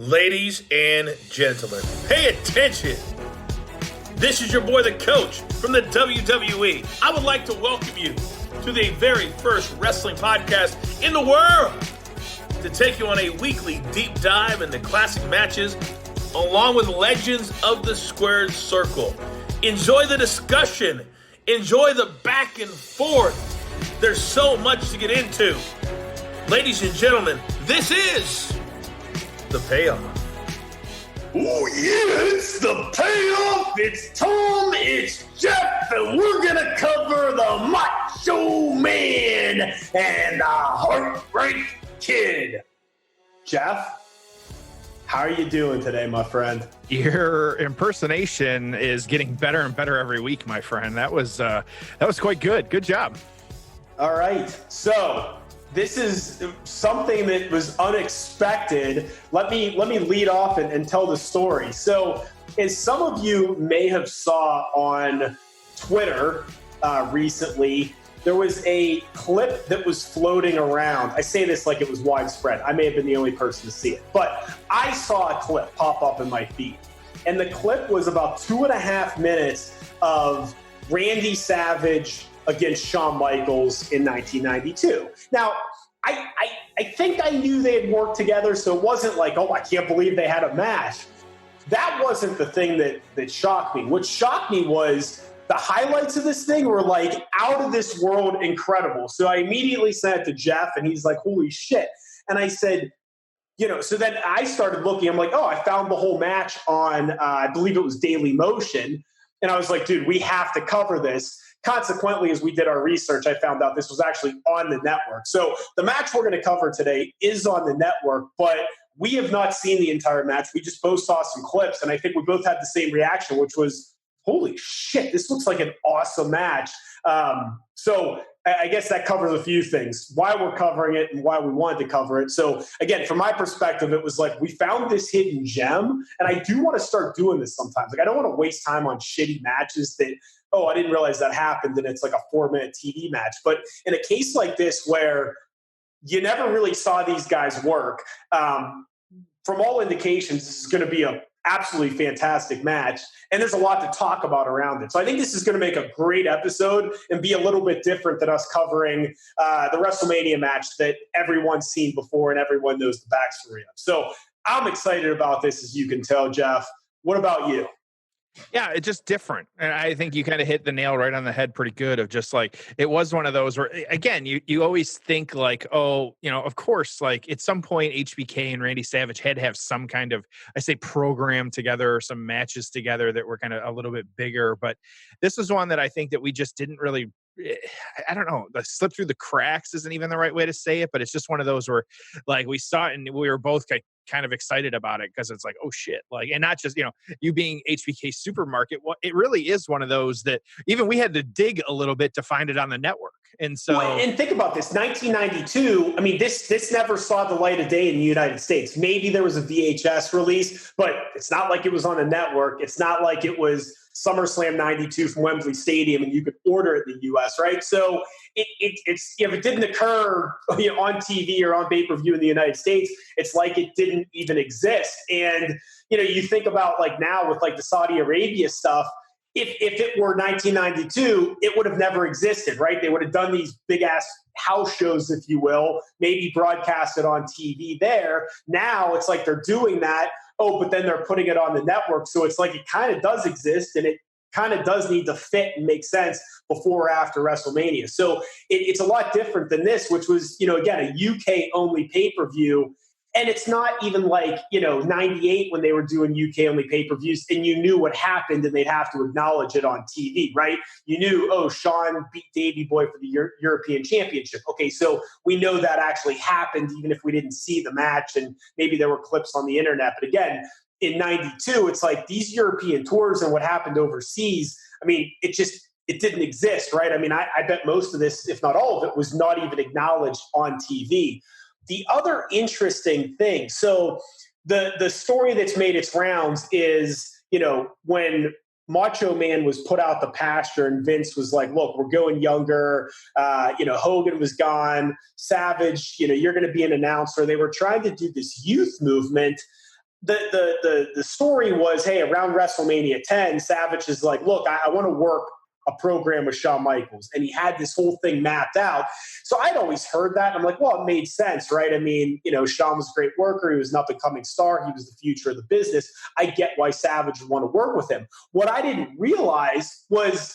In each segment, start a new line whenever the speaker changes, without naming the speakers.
Ladies and gentlemen, pay attention. This is your boy, the coach from the WWE. I would like to welcome you to the very first wrestling podcast in the world to take you on a weekly deep dive into classic matches along with legends of the squared circle. Enjoy the discussion. Enjoy the back and forth. There's so much to get into. Ladies and gentlemen, this is The Payoff.
Oh yeah, it's The Payoff. It's Tom, it's Jeff, and we're gonna cover the Macho Man and the Heartbreak Kid. Jeff, how are you doing today, my friend?
Your impersonation is getting better and better every week, my friend. That was quite good. Good job.
All right, so this is something that was unexpected. Let me lead off and tell the story. So, as some of you may have saw on Twitter recently, there was a clip that was floating around. I say this like it was widespread. I may have been the only person to see it, but I saw a clip pop up in my feed. And the clip was about 2.5 minutes of Randy Savage against Shawn Michaels in 1992. Now, I think I knew they had worked together, so it wasn't like, oh, I can't believe they had a match. That wasn't the thing that shocked me. What shocked me was the highlights of this thing were like out of this world incredible. So I immediately sent it to Jeff, and he's like, holy shit. And I said, so then I started looking. I'm like, oh, I found the whole match on, I believe it was Daily Motion. And I was like, dude, we have to cover this. Consequently, as we did our research, I found out this was actually on the network. So the match we're going to cover today is on the network, but we have not seen the entire match. We just both saw some clips, and I think we both had the same reaction, which was, holy shit, this looks like an awesome match. So I guess that covers a few things, why we're covering it and why we wanted to cover it. So again, from my perspective, it was like we found this hidden gem, and I do want to start doing this sometimes. Like I don't want to waste time on shitty matches that, oh, I didn't realize that happened, and it's like a 4-minute TV match. But in a case like this where you never really saw these guys work, from all indications, this is going to be a absolutely fantastic match, and there's a lot to talk about around it. So I think this is going to make a great episode and be a little bit different than us covering the WrestleMania match that everyone's seen before and everyone knows the backstory of. So I'm excited about this, as you can tell, Jeff. What about you?
Yeah, it's just different. And I think you kind of hit the nail right on the head pretty good of just like, it was one of those where, again, you always think like, oh, of course, like at some point HBK and Randy Savage had to have some kind of, I say program together or some matches together that were kind of a little bit bigger. But this was one that I think that we just didn't really, I don't know, the slip through the cracks isn't even the right way to say it, but it's just one of those where like we saw it and we were both kind of excited about it because it's like, oh shit, like, and not just, you being HBK Supermarket, well, it really is one of those that even we had to dig a little bit to find it on the network. And so,
and think about this, 1992, I mean, this never saw the light of day in the United States. Maybe there was a VHS release, but it's not like it was on the network. It's not like it was SummerSlam 92 from Wembley Stadium and you could order it in the US, right? So it's if it didn't occur on TV or on pay-per-view in the United States, it's like it didn't even exist. And, you think about like now with like the Saudi Arabia stuff, if it were 1992, it would have never existed, right? They would have done these big-ass house shows, if you will, maybe broadcast it on TV there. Now it's like they're doing that. Oh, but then they're putting it on the network. So it's like it kind of does exist, and it kind of does need to fit and make sense before or after WrestleMania. So it's a lot different than this, which was, again, a UK-only pay-per-view. And it's not even like, 98 when they were doing UK-only pay-per-views and you knew what happened and they'd have to acknowledge it on TV, right? You knew, oh, Shawn beat Davey Boy for the European Championship. Okay, so we know that actually happened even if we didn't see the match and maybe there were clips on the internet. But again, in 92, it's like these European tours and what happened overseas, I mean, it didn't exist, right? I mean, I bet most of this, if not all of it, was not even acknowledged on TV. The other interesting thing, so the story that's made its rounds is, when Macho Man was put out the pasture and Vince was like, look, we're going younger. Hogan was gone. Savage, you're going to be an announcer. They were trying to do this youth movement. the story was, hey, around WrestleMania 10, Savage is like, look, I want to work a program with Shawn Michaels. And he had this whole thing mapped out. So I'd always heard that. I'm like, well, it made sense, right? I mean, Shawn was a great worker. He was an up-and-coming star. He was the future of the business. I get why Savage would want to work with him. What I didn't realize was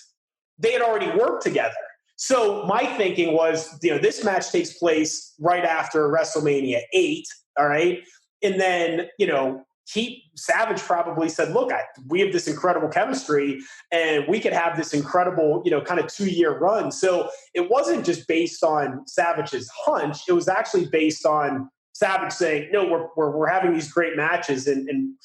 they had already worked together. So my thinking was, this match takes place right after WrestleMania 8, all right? And then, Savage probably said, look, we have this incredible chemistry and we could have this incredible, kind of 2-year run. So it wasn't just based on Savage's hunch. It was actually based on Savage saying, no, we're having these great matches. And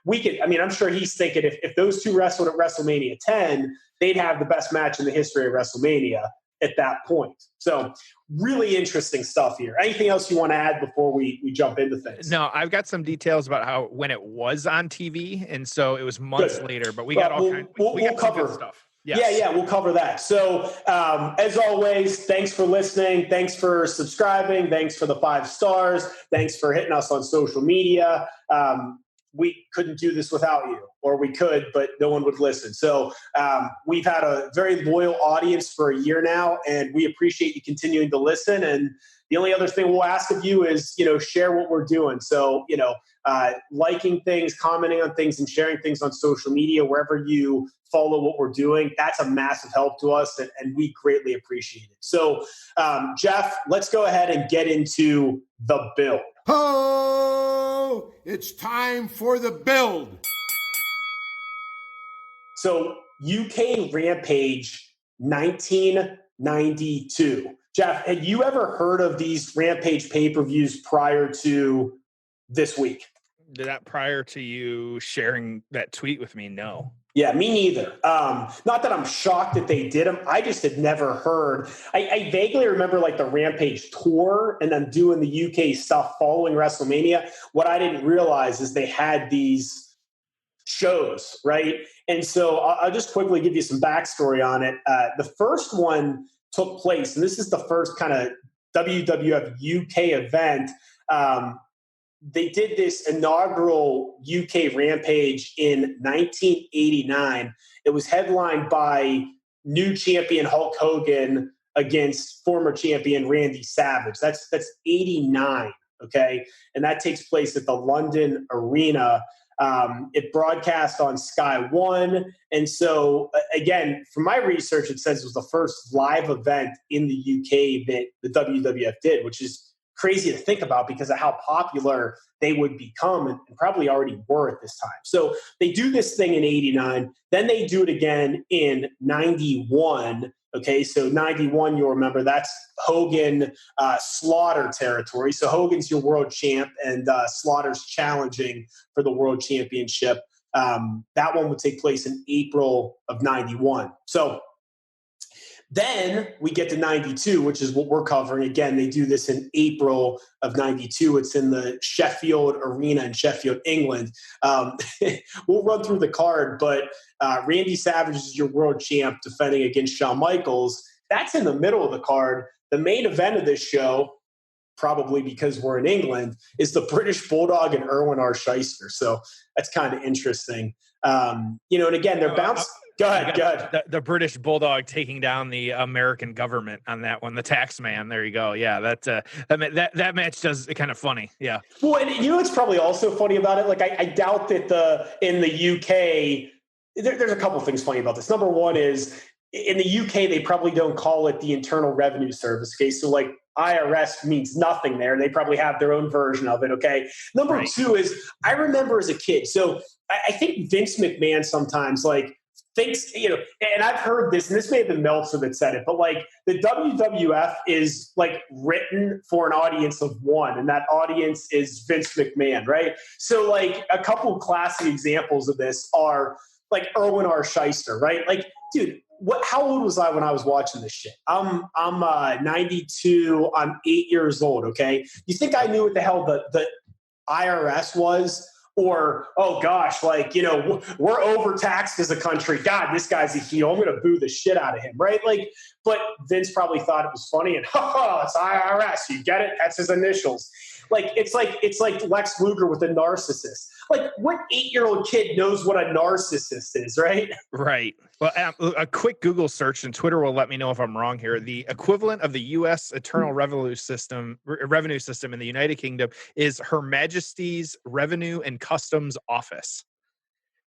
we could, I'm sure he's thinking if those two wrestled at WrestleMania 10, they'd have the best match in the history of WrestleMania at that point. So really interesting stuff here. Anything else you want to add before we jump into things?
No, I've got some details about when it was on TV. And so it was months later, but we got all kinds of good stuff. Yes.
Yeah, we'll cover that. So as always, thanks for listening. Thanks for subscribing. Thanks for the 5 stars. Thanks for hitting us on social media. We couldn't do this without you, or we could, but no one would listen. So we've had a very loyal audience for a year now, and we appreciate you continuing to listen. And the only other thing we'll ask of you is, share what we're doing. So, liking things, commenting on things, and sharing things on social media, wherever you follow what we're doing, that's a massive help to us, and we greatly appreciate it. So, Jeff, let's go ahead and get into the build.
Oh, it's time for the build.
So, UK Rampage 1992. Jeff, had you ever heard of these Rampage pay-per-views prior to this week?
That prior to you sharing that tweet with me? No.
Yeah, me neither. Not that I'm shocked that they did them. I just had never heard. I vaguely remember like the Rampage tour and then doing the UK stuff following WrestleMania. What I didn't realize is they had these shows, right? And so I'll just quickly give you some backstory on it. The first one took place, and this is the first kind of WWF UK event. They did this inaugural UK Rampage in 1989. It was headlined by new champion Hulk Hogan against former champion Randy Savage. That's 89, okay? And that takes place at the London Arena. It broadcast on Sky One. And so, again, from my research, it says it was the first live event in the UK that the WWF did, which is crazy to think about because of how popular they would become and probably already were at this time. So they do this thing in 89. Then they do it again in 91. Okay, so 91, you'll remember, that's Hogan Slaughter territory. So Hogan's your world champ and Slaughter's challenging for the world championship. That one would take place in April of 91. So then we get to 92, which is what we're covering. Again, they do this in April of 92. It's in the Sheffield Arena in Sheffield, England. We'll run through the card, but Randy Savage is your world champ defending against Shawn Michaels. That's in the middle of the card. The main event of this show, probably because we're in England, is the British Bulldog and Erwin R. Shyster. So that's kind of interesting. And again, they're bouncing. Go ahead.
The British Bulldog taking down the American government on that one, the tax man. There you go. Yeah, that match does kind of funny. Yeah.
Well, and what's probably also funny about it? Like, I doubt that in the UK, there's a couple of things funny about this. Number one is in the UK, they probably don't call it the Internal Revenue Service. Okay, so like IRS means nothing there. They probably have their own version of it. Okay. Number two is I remember as a kid. So I think Vince McMahon sometimes thinks, and I've heard this, and this may have been Meltzer that said it, but the WWF is written for an audience of one, and that audience is Vince McMahon, right? So a couple of classic examples of this are Erwin R. Shyster, right? Dude, how old was I when I was watching this shit? I'm 92. I'm 8 years old. Okay. You think I knew what the hell the IRS was? Or, oh gosh, we're overtaxed as a country. God, this guy's a heel. I'm going to boo the shit out of him, right? But Vince probably thought it was funny and, it's IRS. You get it? That's his initials. it's like Lex Luger with a narcissist. Like, what 8-year-old kid knows what a narcissist is, right?
Right. Well, a quick Google search, and Twitter will let me know if I'm wrong here. The equivalent of the U.S. Internal Revenue System in the United Kingdom is Her Majesty's Revenue and Customs Office,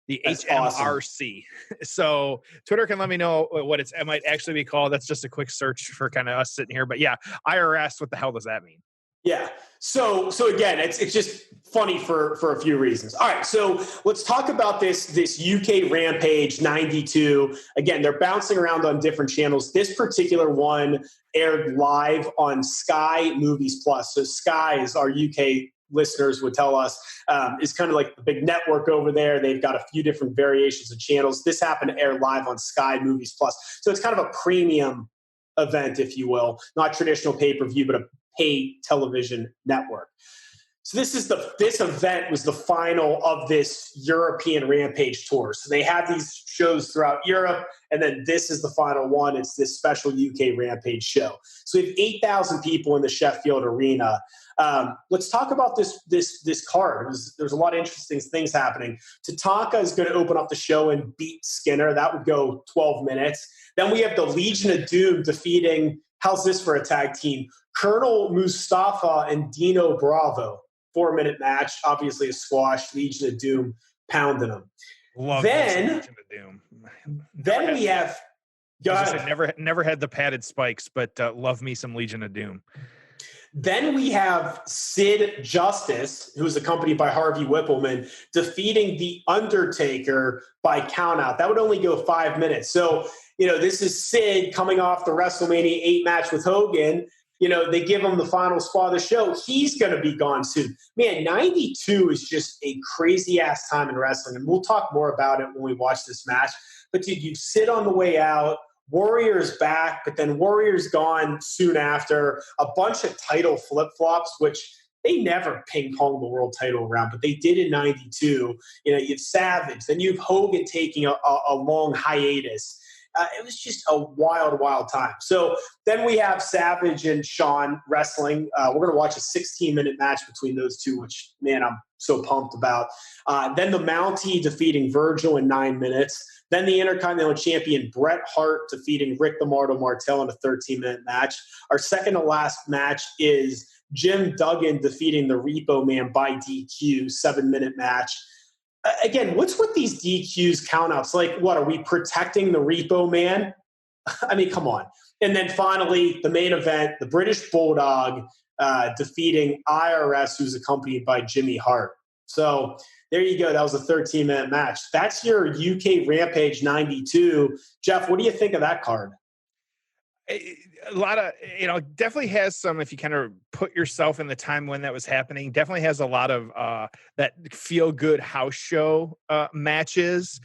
the
That's
HMRC. Awesome. So Twitter can let me know what it might actually be called. That's just a quick search for kind of us sitting here. But yeah, IRS, what the hell does that mean?
Yeah. So again, it's just funny for a few reasons. All right. So let's talk about this UK Rampage 92. Again, they're bouncing around on different channels. This particular one aired live on Sky Movies Plus. So Sky, as our UK listeners would tell us, is kind of like the big network over there. They've got a few different variations of channels. This happened to air live on Sky Movies Plus. So it's kind of a premium event, if you will, not traditional pay-per-view, but a pay television network. So this event was the final of this European Rampage tour. So they have these shows throughout Europe, and then this is the final one. It's this special UK Rampage show. So we have 8,000 people in the Sheffield Arena. Let's talk about this card. There's a lot of interesting things happening. Tatanka is going to open up the show and beat Skinner. That would go 12 minutes. Then we have the Legion of Doom defeating, how's this for a tag team? Colonel Mustafa and Dino Bravo. 4-minute match, obviously a squash. Legion of Doom pounding them.
Love Legion of Doom.
Then we have.
Never had the padded spikes, but love me some Legion of Doom.
Then we have Sid Justice, who is accompanied by Harvey Whippleman, defeating The Undertaker by countout. That would only go 5 minutes. So, this is Sid coming off the WrestleMania 8 match with Hogan. They give him the final spot of the show. He's going to be gone soon. Man, 92 is just a crazy-ass time in wrestling, and we'll talk more about it when we watch this match. But, dude, you sit on the way out. Warrior's back, but then Warrior's gone soon after. A bunch of title flip-flops, which they never ping-ponged the world title around, but they did in 92. You have Savage. Then you have Hogan taking a long hiatus. It was just a wild, wild time. So then we have Savage and Shawn wrestling. We're going to watch a 16-minute match between those two, which, man, I'm so pumped about. Then the Mountie defeating Virgil in 9 minutes. Then the Intercontinental Champion Bret Hart defeating Rick the Martel in a 13-minute match. Our second to last match is Jim Duggan defeating the Repo Man by DQ, 7-minute match. Again, what's with these DQs countouts? Like, what, are we protecting the Repo Man? I mean, come on. And then finally, the main event, the British Bulldog defeating IRS, who's accompanied by Jimmy Hart. So there you go. That was a 13-minute match. That's your UK Rampage 92. Jeff, what do you think of that card?
A lot of, definitely has some, if you kind of put yourself in the time when that was happening, definitely has a lot of that feel good house show matches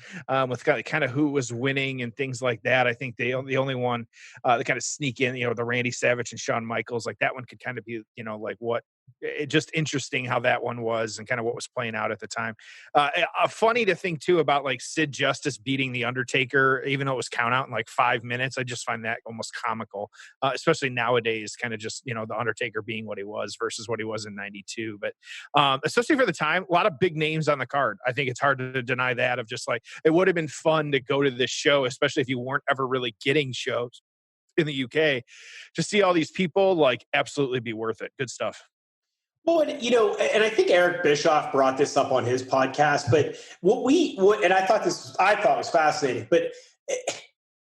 with kind of who was winning and things like that. I think the only one that kind of sneak in, the Randy Savage and Shawn Michaels, like that one could kind of be, like what, just interesting how that one was and kind of what was playing out at the time. Funny to think too about like Sid Justice beating the Undertaker, even though it was count out in like 5 minutes. I just find that almost comical, especially nowadays, kind of just, the Undertaker being what he was versus what he was in 92. But especially for the time, a lot of big names on the card. I think it's hard to deny that, of just like, it would have been fun to go to this show, especially if you weren't ever really getting shows in the UK, to see all these people, like, absolutely be worth it. Good stuff.
Well, and I think Eric Bischoff brought this up on his podcast, but and I thought it was fascinating, but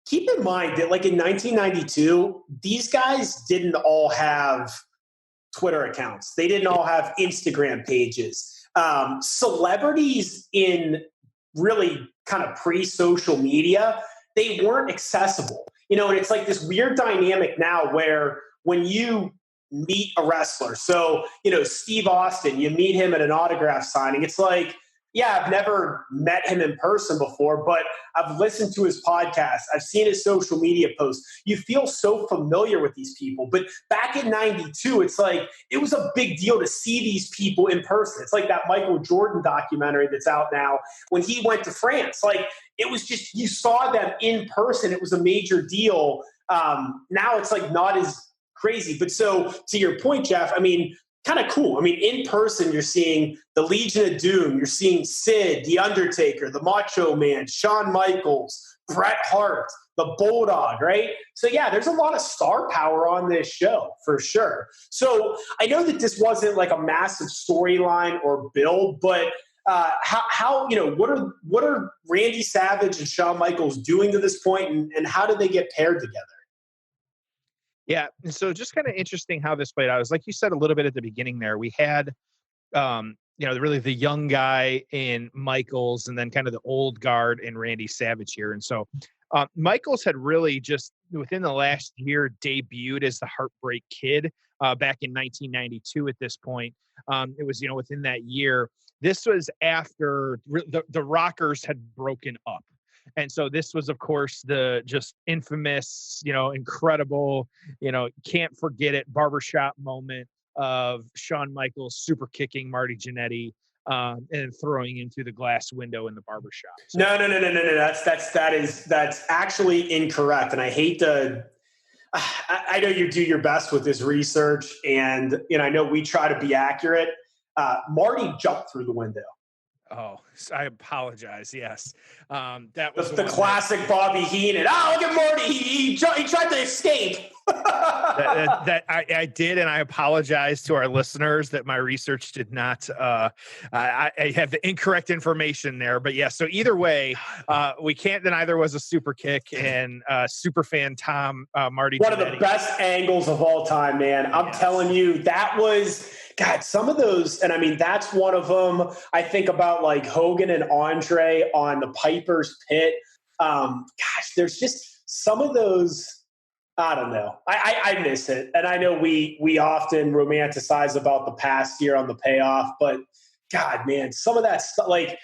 keep in mind that like in 1992, these guys didn't all have Twitter accounts. They didn't all have Instagram pages. Celebrities in really kind of pre-social media, they weren't accessible, and it's like this weird dynamic now where when you meet a wrestler. So, Steve Austin, you meet him at an autograph signing. It's like, yeah, I've never met him in person before, but I've listened to his podcast. I've seen his social media posts. You feel so familiar with these people. But back in 92, it's like, it was a big deal to see these people in person. It's like that Michael Jordan documentary that's out now when he went to France. Like, it was just, you saw them in person. It was a major deal. Now it's like not as crazy. But so to your point, Jeff, I mean, kind of cool. I mean, in person, you're seeing the Legion of Doom. You're seeing Sid, The Undertaker, the Macho Man, Shawn Michaels, Bret Hart, the Bulldog, right? So, yeah, there's a lot of star power on this show for sure. So I know that this wasn't like a massive storyline or build, but how what are Randy Savage and Shawn Michaels doing to this point, and how did they get paired together?
Yeah. And so just kind of interesting how this played out is like you said a little bit at the beginning there, we had, really the young guy in Michaels and then kind of the old guard in Randy Savage here. And so Michaels had really just within the last year debuted as the Heartbreak Kid back in 1992 at this point. It was, within that year. This was after the Rockers had broken up. And so this was, of course, the just infamous, incredible, can't forget it barbershop moment of Shawn Michaels super kicking Marty Jannetty and throwing him through the glass window in the barbershop. So,
No. That's actually incorrect. And I hate to. I know you do your best with this research, and I know we try to be accurate. Marty jumped through the window.
Oh, I apologize. Yes. That was
the classic Bobby Heenan. Oh, look at Marty. He tried to escape.
that I did, and I apologize to our listeners that my research did not. I have the incorrect information there, but yeah. So either way, we can't deny there was a super kick, and super fan Tom Marty.
One of the best angles of all time, man. I'm telling you, that was some of those, and I mean that's one of them. I think about like Hogan and Andre on the Piper's Pit. There's just some of those. I don't know. I miss it. And I know we often romanticize about the past year on the payoff, but God, man, some of that stuff, like,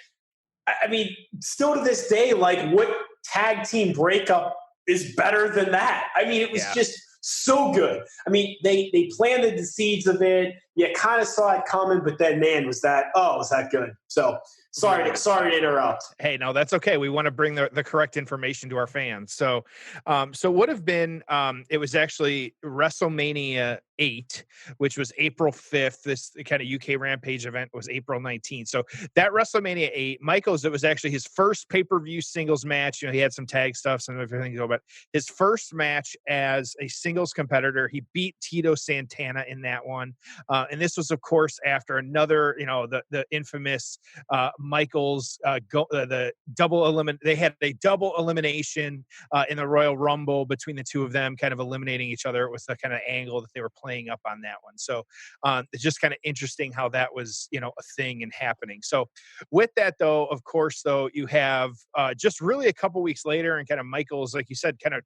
I mean, still to this day, like what tag team breakup is better than that? I mean, it was just so good. I mean, they planted the seeds of it. You kind of saw it coming, but then, man, was that good? So sorry to interrupt.
Hey, no, that's okay. We want to bring the correct information to our fans. So would have been, it was actually WrestleMania 8, which was April 5th. This kind of UK Rampage event was April 19th. So that WrestleMania 8, Michaels, it was actually his first pay-per-view singles match. He had some tag stuff, some everything to go, but his first match as a singles competitor, he beat Tito Santana in that one. And this was, of course, after another, the infamous Michaels the double elimination. They had a double elimination in the Royal Rumble between the two of them, kind of eliminating each other. It was the kind of angle that they were playing up on that one. So it's just kind of interesting how that was, a thing and happening. So with that, though, of course, you have just really a couple weeks later, and kind of Michaels, like you said, kind of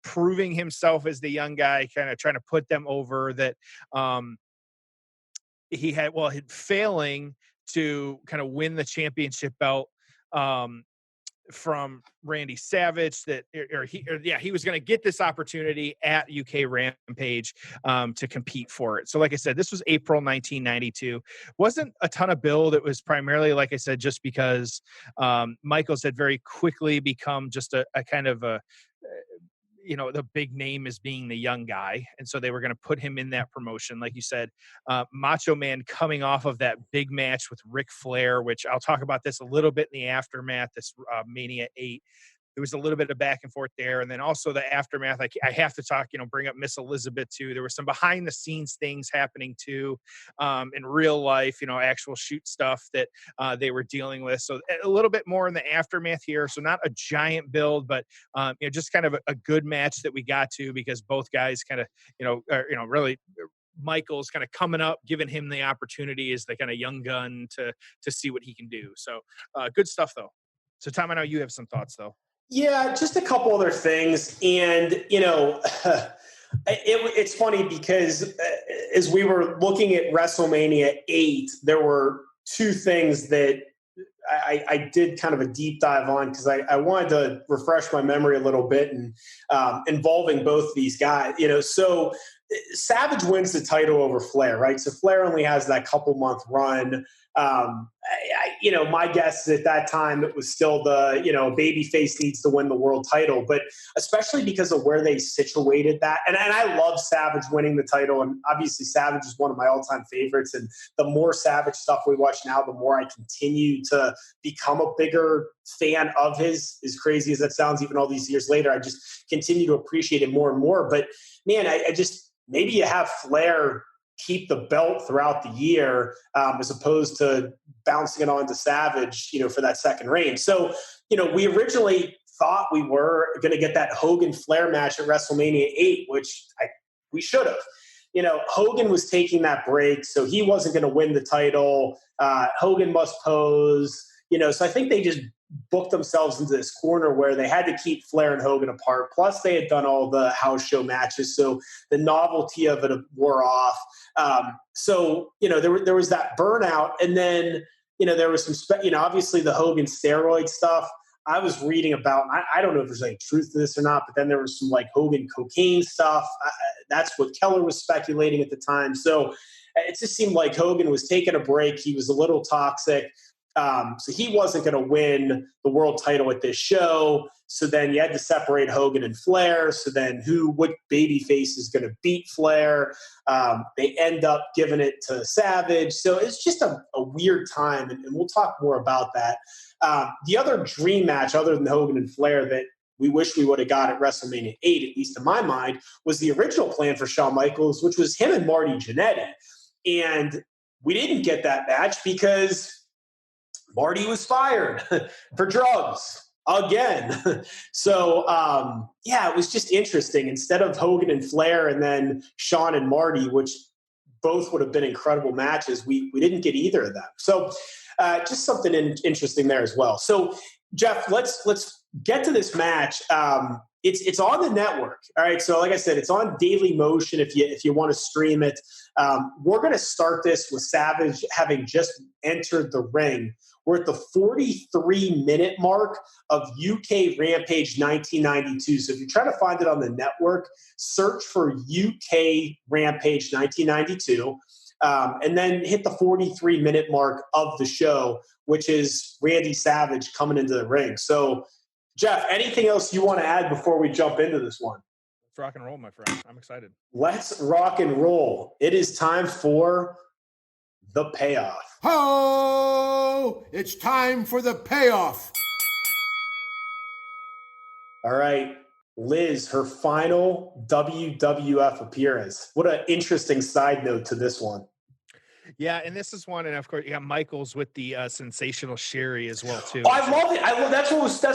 proving himself as the young guy, kind of trying to put them over. That he had failing to kind of win the championship belt from Randy Savage, he was going to get this opportunity at UK Rampage to compete for it. So like I said, this was April 1992. Wasn't a ton of build. It was primarily, like I said, just because Michaels had very quickly become just a kind of a the big name as being the young guy. And so they were going to put him in that promotion. Like you said, Macho Man coming off of that big match with Ric Flair, which I'll talk about this a little bit in the aftermath, this Mania 8. There was a little bit of back and forth there. And then also the aftermath, I have to talk, bring up Miss Elizabeth too. There was some behind the scenes things happening too, in real life, actual shoot stuff that they were dealing with. So a little bit more in the aftermath here. So not a giant build, but just kind of a good match that we got to, because both guys kind of, really Michael's kind of coming up, giving him the opportunity as the kind of young gun to see what he can do. So good stuff though. So Tom, I know you have some thoughts though.
Yeah, just a couple other things. And, it's funny because as we were looking at WrestleMania 8, there were two things that I did kind of a deep dive on, because I wanted to refresh my memory a little bit, and involving both these guys. So Savage wins the title over Flair, right? So Flair only has that couple month run. My guess is at that time it was still the, babyface needs to win the world title, but especially because of where they situated that. And I love Savage winning the title. And obviously Savage is one of my all-time favorites. And the more Savage stuff we watch now, the more I continue to become a bigger fan of his, as crazy as that sounds, even all these years later, I just continue to appreciate it more and more. But man, I just, maybe you have Flair keep the belt throughout the year as opposed to bouncing it on to Savage, for that second reign. So, we originally thought we were going to get that Hogan Flair match at WrestleMania 8, which we should have. Hogan was taking that break, so he wasn't going to win the title. Hogan must pose, so I think they just booked themselves into this corner where they had to keep Flair and Hogan apart. Plus they had done all the house show matches. So the novelty of it wore off. There was that burnout. And then, there was some, obviously the Hogan steroid stuff I was reading about. I don't know if there's any truth to this or not, but then there was some like Hogan cocaine stuff. That's what Keller was speculating at the time. So it just seemed like Hogan was taking a break. He was a little toxic. So he wasn't going to win the world title at this show. So then you had to separate Hogan and Flair. So then what babyface is going to beat Flair? They end up giving it to Savage. So it's just a weird time, and we'll talk more about that. The other dream match, other than Hogan and Flair, that we wish we would have got at WrestleMania 8, at least in my mind, was the original plan for Shawn Michaels, which was him and Marty Jannetty. And we didn't get that match because Marty was fired for drugs again. So, it was just interesting. Instead of Hogan and Flair and then Shawn and Marty, which both would have been incredible matches, we didn't get either of them. So just something interesting there as well. So, Jeff, let's get to this match. It's on the network. All right. So like I said, it's on Daily Motion if you want to stream it. We're going to start this with Savage having just entered the ring. We're at the 43-minute mark of UK Rampage 1992. So if you're trying to find it on the network, search for UK Rampage 1992, and then hit the 43-minute mark of the show, which is Randy Savage coming into the ring. So, Jeff, anything else you want to add before we jump into this one?
Let's rock and roll, my friend. I'm excited.
Let's rock and roll. It is time for the payoff.
Ho! It's time for the payoff.
All right. Liz, her final WWF appearance. What an interesting side note to this one.
Yeah, and this is one, and of course you got Michaels with the sensational Sherry as well too.
Oh, I love it. That's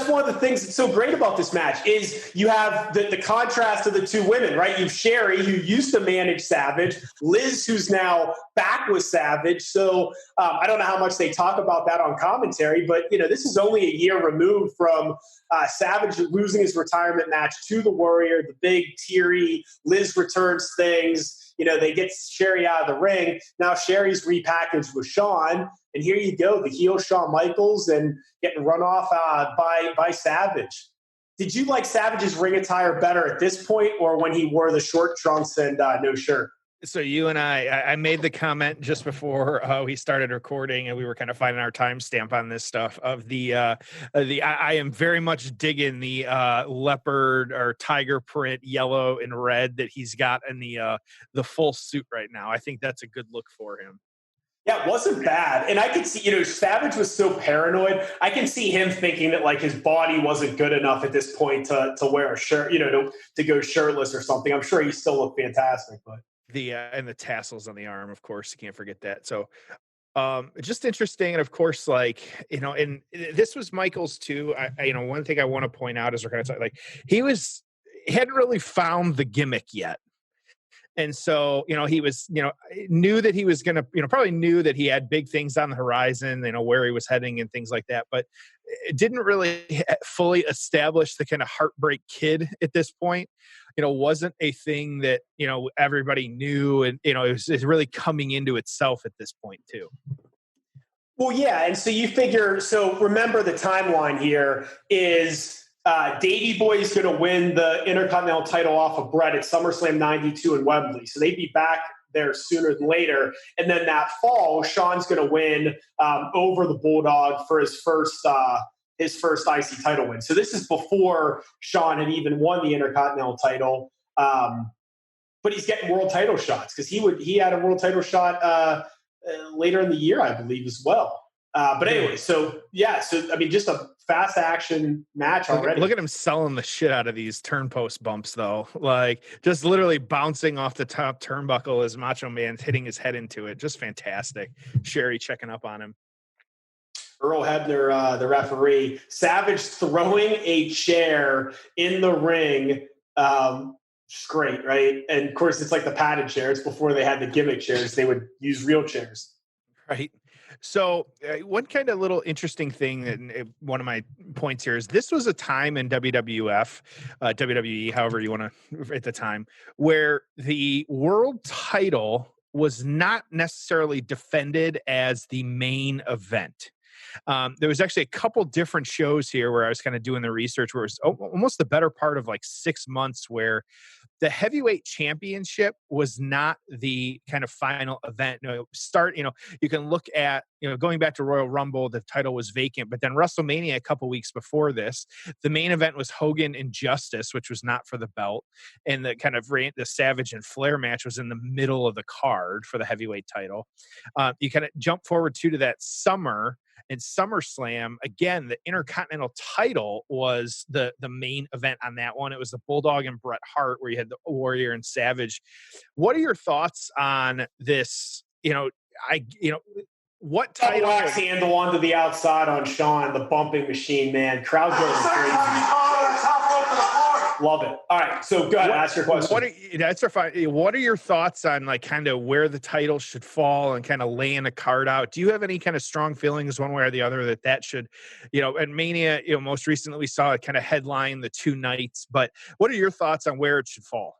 one of the things that's so great about this match is you have the contrast of the two women, right? You've Sherry, who used to manage Savage, Liz, who's now back with Savage. So I don't know how much they talk about that on commentary, but this is only a year removed from Savage losing his retirement match to the Warrior, the big teary Liz returns things. They get Sherry out of the ring. Now Sherry's repackaged with Shawn, and here you go, the heel Shawn Michaels and getting run off by Savage. Did you like Savage's ring attire better at this point or when he wore the short trunks and no shirt?
So you and I made the comment just before we started recording, and we were kind of finding our timestamp on this stuff of I am very much digging the leopard or tiger print yellow and red that he's got in the full suit right now. I think that's a good look for him.
Yeah, it wasn't bad. And I could see, Savage was so paranoid. I can see him thinking that like his body wasn't good enough at this point to wear a shirt, to go shirtless or something. I'm sure he still looked fantastic, but.
And the tassels on the arm, of course, you can't forget that. So just interesting. And of course, and this was Michaels too. One thing I want to point out is we're kind of like, he hadn't really found the gimmick yet. And so, he was, knew that he was going to, probably knew that he had big things on the horizon, where he was heading and things like that. But it didn't really fully establish the kind of heartbreak kid at this point. Wasn't a thing that, everybody knew. And, it was really coming into itself at this point too.
Well, yeah. And so you figure, remember the timeline here is, Davey Boy is going to win the Intercontinental title off of Brett at SummerSlam 92 in Wembley. So they'd be back there sooner than later. And then that fall, Shawn's going to win over the Bulldog for his first IC title win. So this is before Shawn had even won the Intercontinental title. But he's getting world title shots because he had a world title shot later in the year, I believe, as well. But anyway, so I mean, just a fast action match already.
Look at him selling the shit out of these turnpost bumps, though. Like, just literally bouncing off the top turnbuckle as Macho Man's hitting his head into it. Just fantastic. Sherry checking up on him.
Earl Hebner, the referee. Savage throwing a chair in the ring. It's great, right? And of course, it's like the padded chair. It's before they had the gimmick chairs. They would use real chairs.
Right. So one kind of little interesting thing, and one of my points here is this was a time in WWF, WWE, however you want to, at the time, where the world title was not necessarily defended as the main event. There was actually a couple different shows here where I was kind of doing the research where it was almost the better part of like 6 months where the heavyweight championship was not the kind of final event. You can look at, going back to Royal Rumble, the title was vacant, but then WrestleMania a couple weeks before this, the main event was Hogan and Justice, which was not for the belt. And the kind of the Savage and Flair match was in the middle of the card for the heavyweight title. You kind of jump forward to that summer. In SummerSlam, again, the Intercontinental title was the main event on that one. It was the Bulldog and Bret Hart, where you had the Warrior and Savage. What are your thoughts on this? What title?
Wax handle onto the outside on Shawn, the bumping machine, man. Crowd going crazy. Love it. All right, so go ahead, ask your question.
What are your thoughts on like kind of where the title should fall and kind of laying a card out? Do you have any kind of strong feelings one way or the other that should, at Mania, most recently we saw it kind of headline the 2 nights, but what are your thoughts on where it should fall?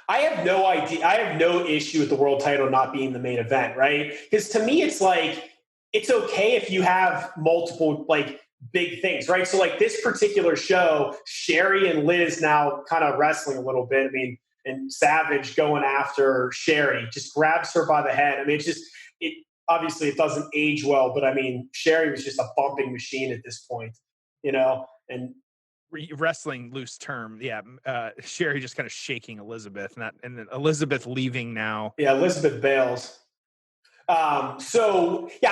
I have no idea. I have no issue with the world title not being the main event, right? Because to me, it's like, it's okay if you have multiple, like, big things, right? So like this particular show, Sherry and Liz now kind of wrestling a little bit. I mean, and Savage going after Sherry, just grabs her by the head. I mean, obviously it doesn't age well, but I mean, Sherry was just a bumping machine at this point, and
wrestling loose term. Yeah. Sherry just kind of shaking Elizabeth, and then Elizabeth leaving now.
Yeah. Elizabeth bails. I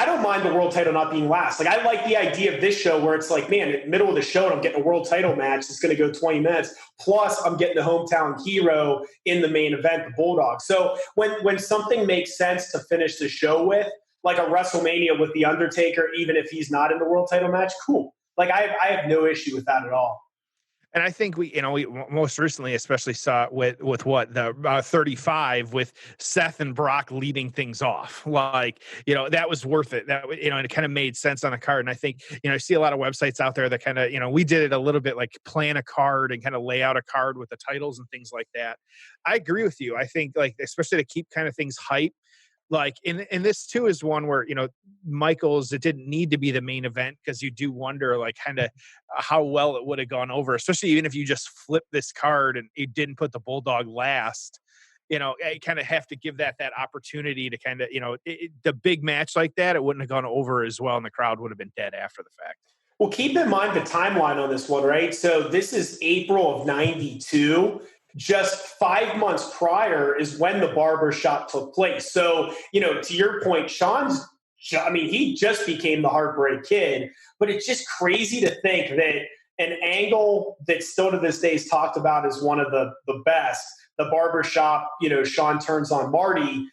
don't mind the world title not being last. Like, I like the idea of this show where it's like, man, in the middle of the show, and I'm getting a world title match. It's going to go 20 minutes. Plus, I'm getting the hometown hero in the main event, the Bulldog. So when something makes sense to finish the show with, like a WrestleMania with The Undertaker, even if he's not in the world title match, cool. Like, I have no issue with that at all.
And I think we most recently especially saw it with what the 35 with Seth and Brock leading things off. Like, that was worth it. That, and it kind of made sense on a card. And I think, I see a lot of websites out there that kind of, we did it a little bit like plan a card and kind of lay out a card with the titles and things like that. I agree with you. I think like, especially to keep kind of things hype. Like in this too is one where, Michaels, it didn't need to be the main event because you do wonder like kind of how well it would have gone over, especially even if you just flip this card and you didn't put the Bulldog last, I kind of have to give that opportunity to kind of, the big match like that, it wouldn't have gone over as well and the crowd would have been dead after the fact.
Well, keep in mind the timeline on this one, right? So this is April of 92. Just 5 months prior is when the barbershop took place. So, to your point, he just became the Heartbreak Kid, but it's just crazy to think that an angle that still to this day is talked about as one of the best, the barbershop, Shawn turns on Marty.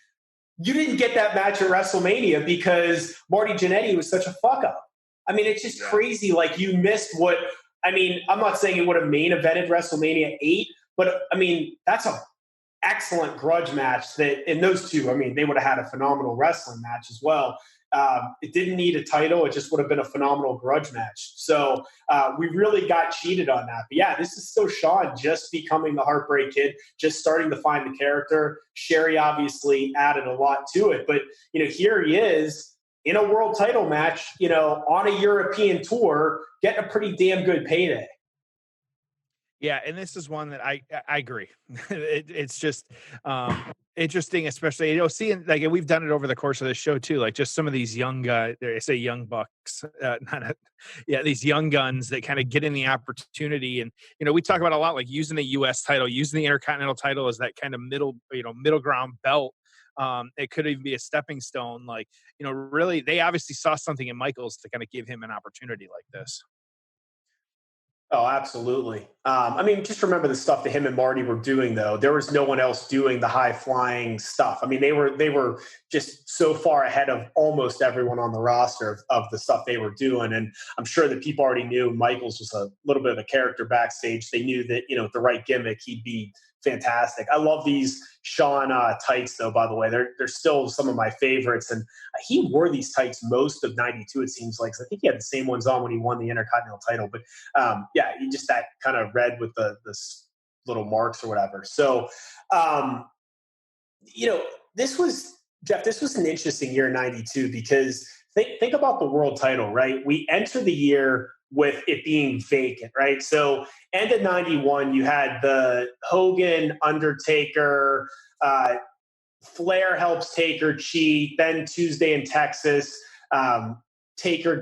You didn't get that match at WrestleMania because Marty Jannetty was such a fuck up. I mean, it's just crazy. Like, you missed I'm not saying it would have main evented WrestleMania 8, but, I mean, that's an excellent grudge match in those two, they would have had a phenomenal wrestling match as well. It didn't need a title. It just would have been a phenomenal grudge match. So we really got cheated on that. But, yeah, this is still Shawn just becoming the Heartbreak Kid, just starting to find the character. Sherry obviously added a lot to it. But, here he is in a world title match, on a European tour, getting a pretty damn good payday.
Yeah, and this is one that I agree. It's just interesting, especially seeing like, and we've done it over the course of the show too. Like just some of these young guys, I say young bucks, these young guns that kind of get in the opportunity. And we talk about a lot, like using the U.S. title, using the Intercontinental title as that kind of middle ground belt. It could even be a stepping stone. Like really, they obviously saw something in Michaels to kind of give him an opportunity like this.
Oh, absolutely. I mean, just remember the stuff that him and Marty were doing, though. There was no one else doing the high flying stuff. I mean, they were just so far ahead of almost everyone on the roster of the stuff they were doing. And I'm sure that people already knew Michaels was a little bit of a character backstage. They knew that, with the right gimmick, he'd be fantastic. I love these Shawn tights, though, by the way. They're still some of my favorites. And he wore these tights most of 92, it seems like. I think he had the same ones on when he won the Intercontinental title. But, he just that kind of red with the little marks or whatever. So, this was an interesting year in 92 because think about the world title, right? We enter the year with it being vacant, right? So end of 91, you had the Hogan, Undertaker, Flair helps Taker cheat. Then Tuesday in Texas, Taker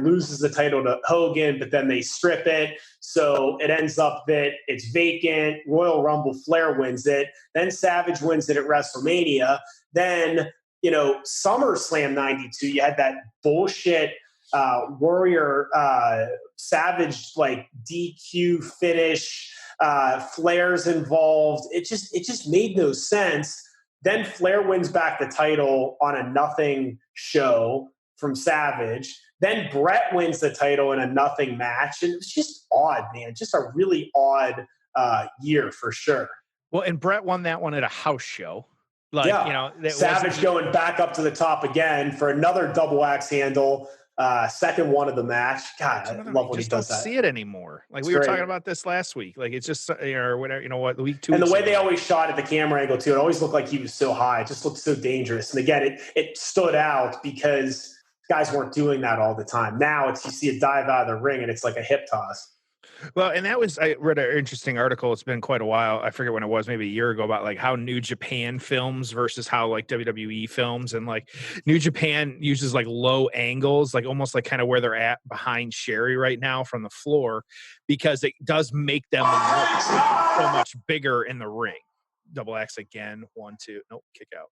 loses the title to Hogan, but then they strip it. So it ends up that it's vacant. Royal Rumble, Flair wins it. Then Savage wins it at WrestleMania. Then, SummerSlam 92, you had that bullshit Warrior Savage like DQ finish. Flair's involved. It just made no sense. Then Flair wins back the title on a nothing show from Savage. Then Brett wins the title in a nothing match. And it was just odd, man. Just a really odd year for sure.
Well, and Brett won that one at a house show.
Savage going back up to the top again for another double axe handle. Second one of the match. God, I love when he does that.
Don't see it anymore. Like we were talking about this last week. Like it's just or whatever. Week 2.
And the way they always shot at the camera angle too, it always looked like he was so high. It just looked so dangerous. And again, it stood out because guys weren't doing that all the time. Now you see a dive out of the ring and it's like a hip toss.
Well, and I read an interesting article. It's been quite a while. I forget when it was, maybe a year ago, about like how New Japan films versus how like WWE films. And like New Japan uses like low angles, like almost like kind of where they're at behind Sherry right now from the floor, because it does make them look so much bigger in the ring. Double X again. 1, 2. Nope. Kick out.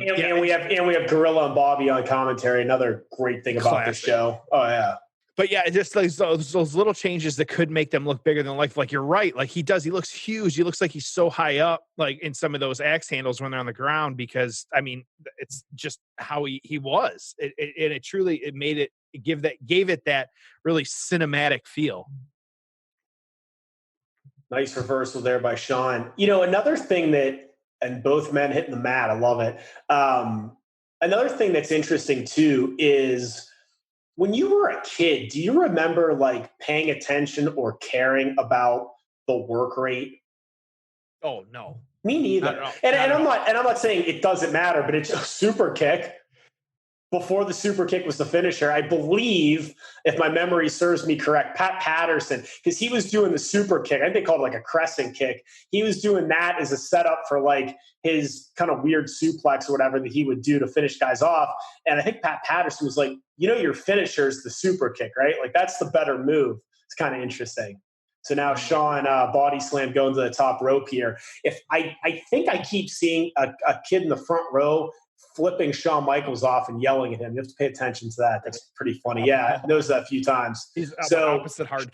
And we have Gorilla and Bobby on commentary. Another great thing about this show. Oh yeah.
But yeah, just like those little changes that could make them look bigger than life. Like you're right. Like he looks huge. He looks like he's so high up, like in some of those axe handles when they're on the ground, because I mean, it's just how he was. It truly gave it that really cinematic feel.
Nice reversal there by Shawn. Another thing and both men hitting the mat. I love it. Another thing that's interesting too is, when you were a kid, do you remember like paying attention or caring about the work rate?
Oh no,
me neither. And I'm not saying it doesn't matter, but it's a super kick. Before the super kick was the finisher, I believe, if my memory serves me correct, Pat Patterson, because he was doing the super kick. I think they called it like a crescent kick. He was doing that as a setup for like his kind of weird suplex or whatever that he would do to finish guys off. And I think Pat Patterson was like, your finisher is the super kick, right? Like that's the better move. It's kind of interesting. So now Shawn body slam going to the top rope here. If I think I keep seeing a kid in the front row flipping Shawn Michaels off and yelling at him. You have to pay attention to that. That's pretty funny. Yeah, I noticed that a few times.
So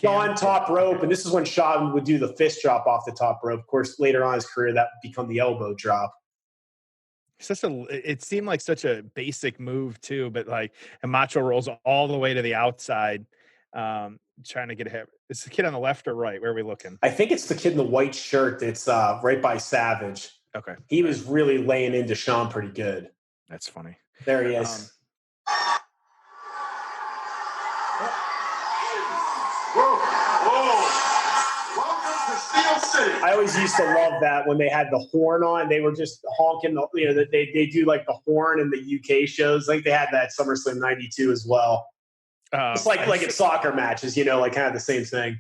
Shawn top rope, and this is when Shawn would do the fist drop off the top rope. Of course, later on in his career, that would become the elbow drop.
It seemed like such a basic move too, but like, and Macho rolls all the way to the outside, trying to get ahead. Is the kid on the left or right? Where are we looking?
I think it's the kid in the white shirt that's right by Savage.
Okay.
He was really laying into Shawn pretty good.
That's funny.
There he is. I always used to love that when they had the horn on. They were just honking they do like the horn in the UK shows. Like they had that SummerSlam 92 as well. It's like at soccer matches, like kind of the same thing.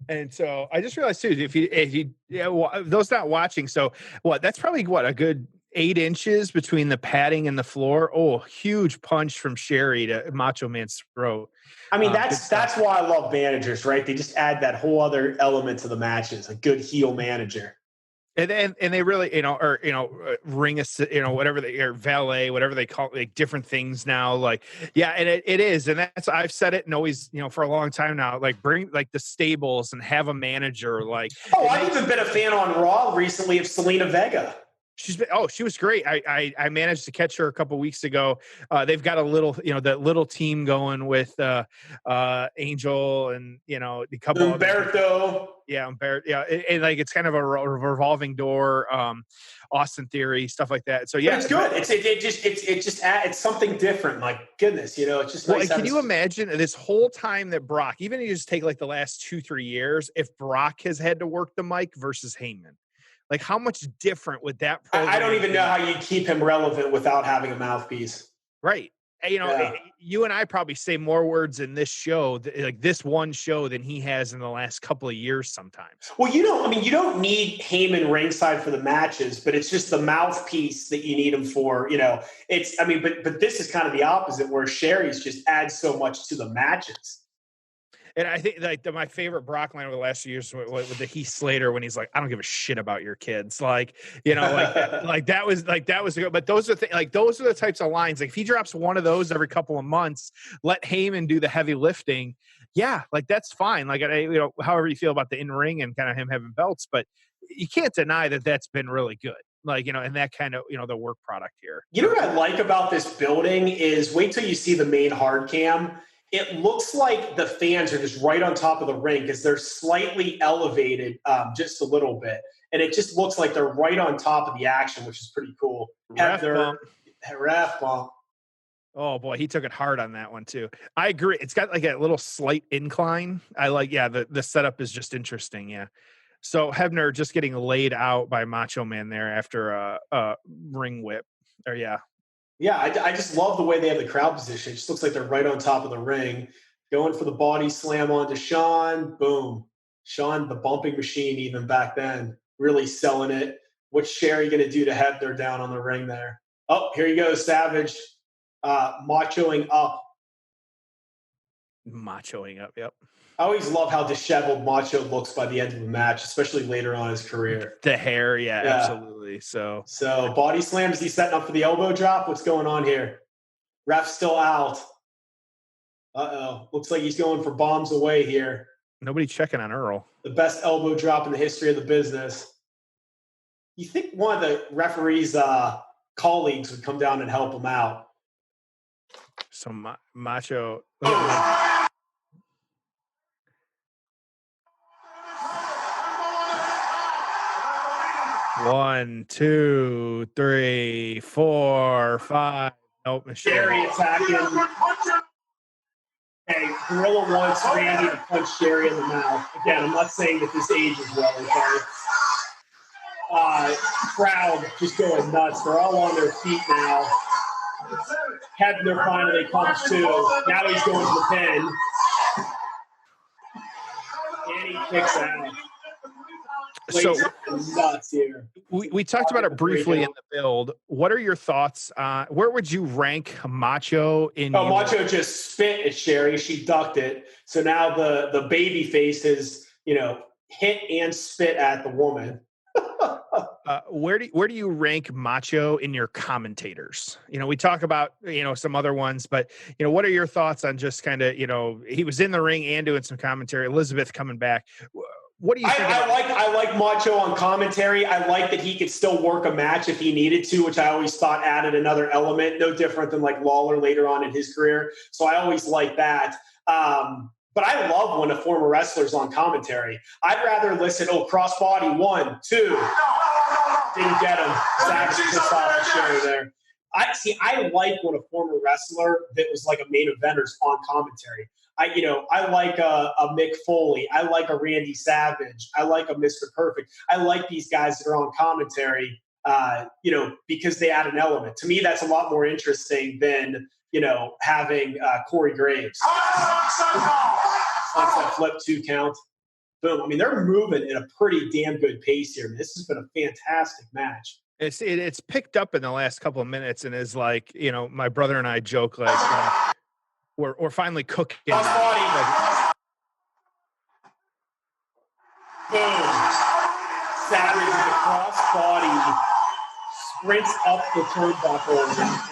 And so I just realized too, if you those not watching, so that's probably a good 8 inches between the padding and the floor. Oh, huge punch from Sherry to Macho Man's throat.
I mean, that's why I love managers, right? They just add that whole other element to the matches, a good heel manager.
And they really, ring whatever they or valet, whatever they call it, like different things now. Like, yeah, and it is, and that's I've said it and always, for a long time now. Like, bring like the stables and have a manager. Like,
I've even been a fan on Raw recently of Selena Vega.
She was great. I managed to catch her a couple weeks ago. They've got a little, that little team going with Angel and a couple
Umberto.
Umberto. Yeah, and like it's kind of a revolving door. Austin Theory, stuff like that. So yeah,
but it's good. It's something different. My goodness, it's just nice.
Can you imagine this whole time that Brock, even if you just take like the last 2-3 years, if Brock has had to work the mic versus Heyman? Like, how much different would that program
I don't even know how you keep him relevant without having a mouthpiece.
Right. You and I probably say more words in this show, like this one show, than he has in the last couple of years sometimes.
Well, you don't need Heyman ringside for the matches, but it's just the mouthpiece that you need him for. But this is kind of the opposite, where Sherry's just adds so much to the matches.
And I think like my favorite Brock line over the last few years with the Heath Slater when he's like, I don't give a shit about your kids. Like, that was good. But those are those are the types of lines. Like if he drops one of those every couple of months, let Heyman do the heavy lifting. Yeah. Like that's fine. Like, however you feel about the in-ring and kind of him having belts, but you can't deny that that's been really good. Like, and that kind of, the work product here.
You know what I like about this building is wait till you see the main hard cam. It looks like the fans are just right on top of the ring because they're slightly elevated just a little bit. And it just looks like they're right on top of the action, which is pretty cool. Ref bump.
Oh, boy, he took it hard on that one, too. I agree. It's got like a little slight incline. I like, the setup is just interesting, yeah. So Hebner just getting laid out by Macho Man there after a ring whip. Or, yeah.
Yeah, I just love the way they have the crowd position. It just looks like they're right on top of the ring. Going for the body slam onto Shawn. Boom. Shawn, the bumping machine even back then, really selling it. What's Sherry going to do to Hebner down on the ring there? Oh, here you go, Savage. Machoing up.
Machoing up, yep.
I always love how disheveled Macho looks by the end of the match, especially later on in his career.
The hair, yeah. Absolutely. So
body slam. Is he setting up for the elbow drop? What's going on here? Ref's still out. Uh-oh. Looks like he's going for bombs away here.
Nobody checking on Earl.
The best elbow drop in the history of the business. You think one of the referee's colleagues would come down and help him out?
So Macho... 1, 2, 3, 4, 5. Nope, Michelle.
Sherry attacking. Hey, Gorilla wants Randy to punch Sherry in the mouth. Again, I'm not saying that this ages well, okay? Crowd just going nuts. They're all on their feet now. Hebner finally comes to. Now he's going to the pin. And he kicks out.
So
nuts here.
We talked about it briefly in the build. What are your thoughts? Where would you rank Macho in?
Macho just spit at Sherry. She ducked it. So now the baby face is, hit and spit at the woman.
Where do you rank Macho in your commentators? We talk about, some other ones, but, what are your thoughts on just kind of, he was in the ring and doing some commentary, Elizabeth coming back. What do you think?
I like Macho on commentary. I like that he could still work a match if he needed to, which I always thought added another element, no different than like Lawler later on in his career. So I always like that. But I love when a former wrestler's on commentary. I'd rather listen, crossbody, 1, 2. Didn't get him. Savage pissed off at Sherry there. I like when a former wrestler that was like a main eventer's on commentary. I like a Mick Foley. I like a Randy Savage. I like a Mr. Perfect. I like these guys that are on commentary, because they add an element. To me, that's a lot more interesting than, having Corey Graves. Like that flip 2 count. boom. I mean, they're moving at a pretty damn good pace here. This has been a fantastic match.
It's picked up in the last couple of minutes and is like, my brother and I joke like we're finally cooking.
Boom. Savage with a cross-body sprints up the turnbuckle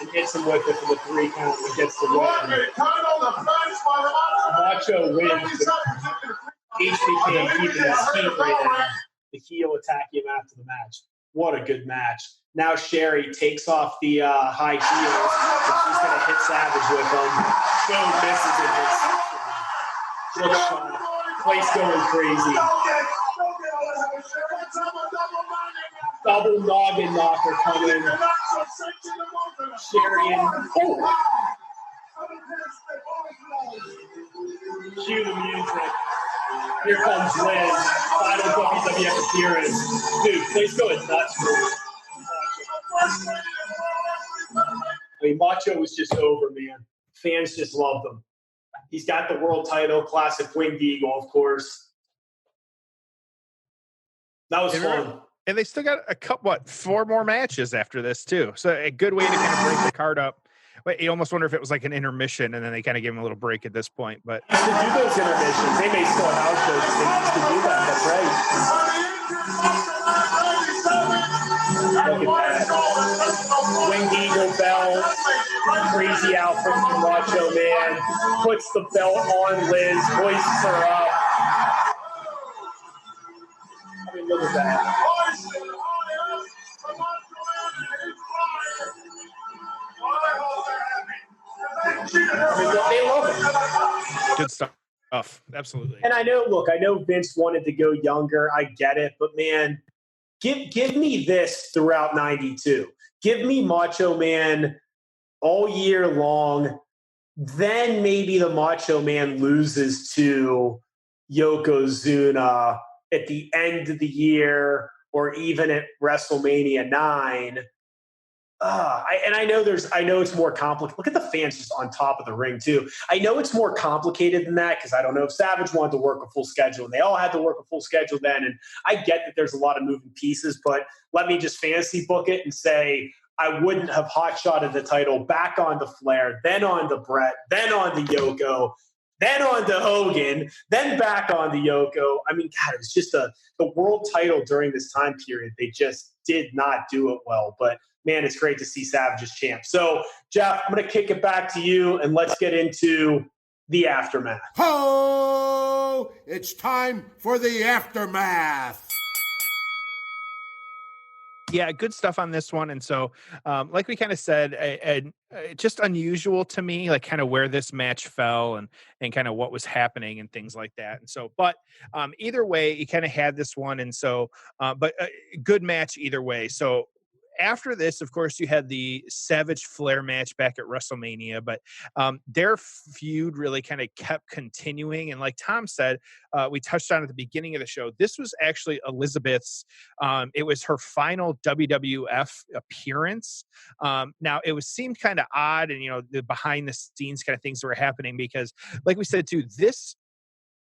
and hits him with it for the 3 count and gets the win. Macho wins. HBK keeping his heat right now. The heel attacking him after the match. What a good match. Now Sherry takes off the high heels and she's going to hit Savage with them. Boom, misses it. Look shot. Place going crazy. Double noggin knocker coming. Sherry and cue the music. Here comes Liz. Final WWF appearance. Dude, place going nuts. I mean, Macho was just over, man. Fans just loved him. He's got the world title, classic winged eagle, of course. That was fun.
And they still got 4 more matches after this too. So a good way to kind of break the card up. But you almost wonder if it was like an intermission, and then they kind of gave him a little break at this point. But
to do those intermissions, they may still have those things to do that. That's right. Look at that. Winged eagle belt. Crazy out from the Macho Man. Puts the belt on Liz. Hoists her up. I mean, look at that. They love it.
Good stuff. Absolutely.
And I know Vince wanted to go younger. I get it. But, man, give me this throughout 92. Give me Macho Man all year long. Then maybe the Macho Man loses to Yokozuna at the end of the year or even at WrestleMania 9. I know it's more complicated. Look at the fans just on top of the ring too. I know it's more complicated than that because I don't know if Savage wanted to work a full schedule and they all had to work a full schedule then. And I get that there's a lot of moving pieces, but let me just fantasy book it and say I wouldn't have hot-shotted the title back onto Flair, then onto Brett, then onto Yoko, then onto Hogan, then back onto Yoko. I mean, God, it was just the world title during this time period. They just did not do it well. But, man, it's great to see Savage as champ. So, Jeff, I'm going to kick it back to you, and let's get into the aftermath.
Ho! It's time for the aftermath.
Yeah, good stuff on this one. And so, like we kind of said, just unusual to me, like kind of where this match fell and kind of what was happening and things like that. And so, but either way, you kind of had this one. And so, but a good match either way. So, after this, of course, you had the Savage Flair match back at WrestleMania, but their feud really kind of kept continuing. And like Tom said, we touched on at the beginning of the show, this was actually Elizabeth's, it was her final WWF appearance. Now, it seemed kind of odd and, the behind the scenes kind of things that were happening because, like we said, too, this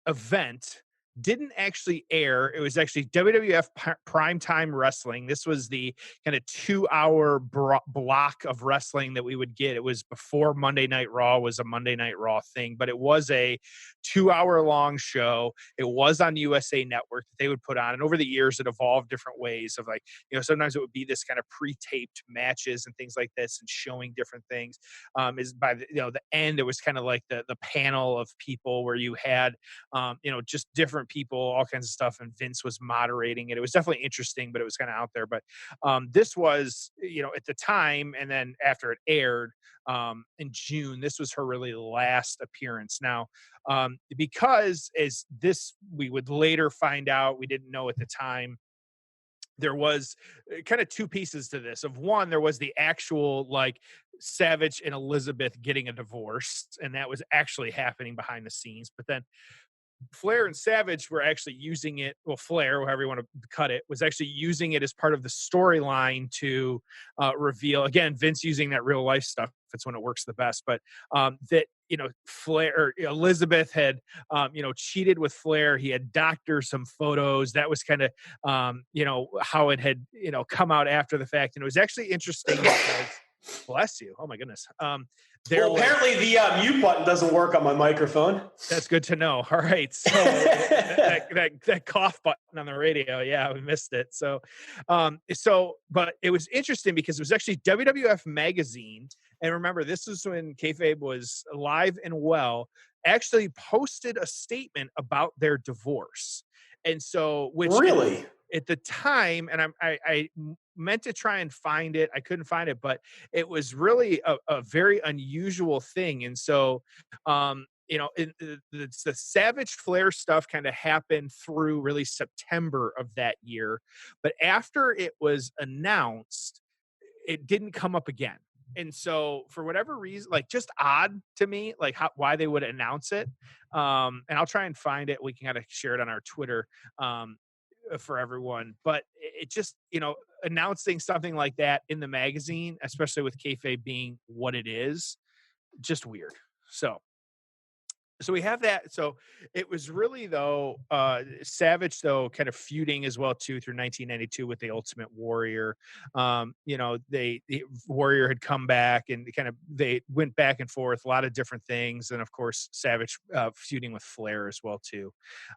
event didn't actually air. It was actually WWF Primetime Wrestling. This was the kind of 2-hour block of wrestling that we would get. It was before Monday Night Raw was a Monday Night Raw thing, but it was a 2-hour long show. It was on USA Network that they would put on. And over the years, it evolved different ways of like, sometimes it would be this kind of pre-taped matches and things like this and showing different things. Is by the end, it was kind of like the panel of people where you had, just different people, all kinds of stuff, and Vince was moderating it. It was definitely interesting, but it was kind of out there. But this was, at the time, and then after it aired in June, this was her really last appearance. Now, because as this, we would later find out, we didn't know at the time, there was kind of two pieces to this. Of one, there was the actual like Savage and Elizabeth getting a divorce, and that was actually happening behind the scenes. But then Flair and Savage were actually using it. Well, Flair, however you want to cut it, was actually using it as part of the storyline to reveal. Again, Vince using that real life stuff. It's when it works the best. But that Flair or Elizabeth had cheated with Flair. He had doctored some photos. That was kind of how it had come out after the fact, and it was actually interesting because. Bless you. Oh my goodness.
Apparently the mute button doesn't work on my microphone.
That's good to know. All right. So that cough button on the radio. Yeah, we missed it. But it was interesting because it was actually WWF Magazine. And remember, this is when kayfabe was alive and well, actually posted a statement about their divorce. And so, which
really
at the time, and I meant to try and find it. I couldn't find it, but it was really a very unusual thing. And so, the Savage Flair stuff kind of happened through really September of that year. But after it was announced, it didn't come up again. And so for whatever reason, like just odd to me, like why they would announce it. And I'll try and find it. We can kind of share it on our Twitter. For everyone, but it just announcing something like that in the magazine, especially with kayfabe being what it is, just weird. So we have that. So it was really though Savage though kind of feuding as well too through 1992 with the Ultimate Warrior. The Warrior had come back and they went back and forth, a lot of different things, and of course Savage feuding with Flair as well too.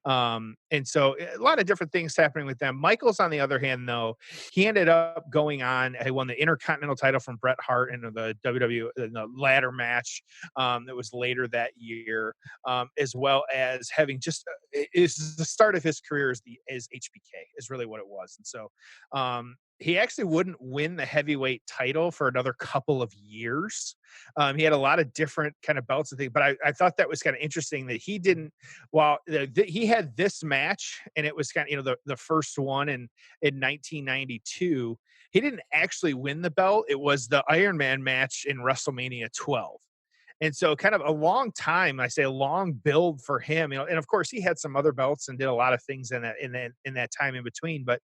And so a lot of different things happening with them. Michaels, on the other hand, though, he ended up going on. He won the Intercontinental title from Bret Hart in the the ladder match that was later that year. As well as having just is the start of his career as HBK is really what it was. And so he actually wouldn't win the heavyweight title for another couple of years. He had a lot of different kind of belts and things, but I thought that was kind of interesting that he didn't, he had this match and it was kind of, the first one in 1992, he didn't actually win the belt. It was the Iron Man match in WrestleMania 12. And so kind of a long time, I say a long build for him, and of course he had some other belts and did a lot of things in that time in between, but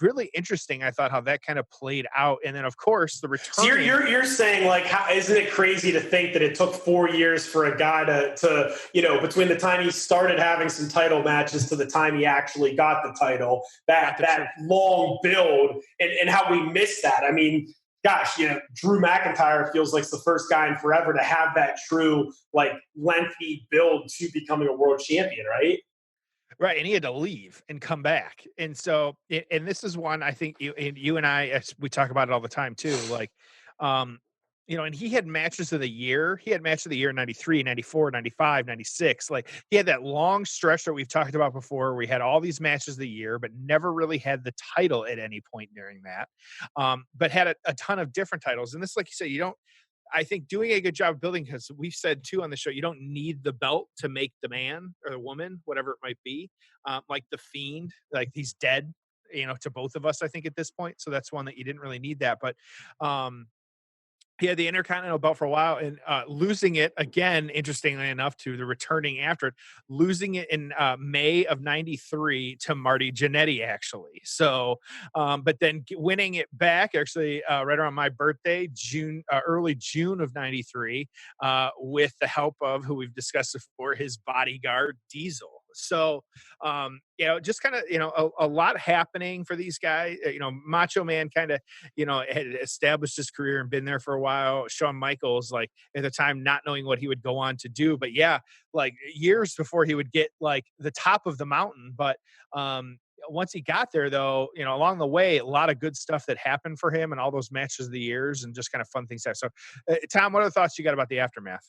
really interesting. I thought how that kind of played out. And then of course the return.
So you're saying, like, isn't it crazy to think that it took 4 years for a guy to between the time he started having some title matches to the time he actually got the title, that long build and how we missed that. I mean, gosh, Drew McIntyre feels like the first guy in forever to have that true, like, lengthy build to becoming a world champion, right?
Right, and he had to leave and come back. And so, and this is one I think you and I, we talk about it all the time too, like, and he had matches of the year. He had match of the year in 93, 94, 95, 96. Like, he had that long stretch that we've talked about before. We had all these matches of the year, but never really had the title at any point during that. But had a ton of different titles. And this, like you said, I think doing a good job of building, because we've said too on the show, you don't need the belt to make the man or the woman, whatever it might be. Like the Fiend, like he's dead, to both of us, I think, at this point. So that's one that you didn't really need that. But he had the Intercontinental belt for a while, and losing it again, interestingly enough, to the returning after it, losing it in May of 93 to Marty Jannetty, actually. So, but then winning it back actually right around my birthday, early June of 93, with the help of, who we've discussed before, his bodyguard Diesel. So, just kind of, a lot happening for these guys. Macho Man kind of, had established his career and been there for a while. Shawn Michaels, like, at the time, not knowing what he would go on to do, but yeah, like years before he would get like the top of the mountain. But once he got there, though, along the way, a lot of good stuff that happened for him and all those matches of the years and just kind of fun things. So, Tom, what are the thoughts you got about the aftermath?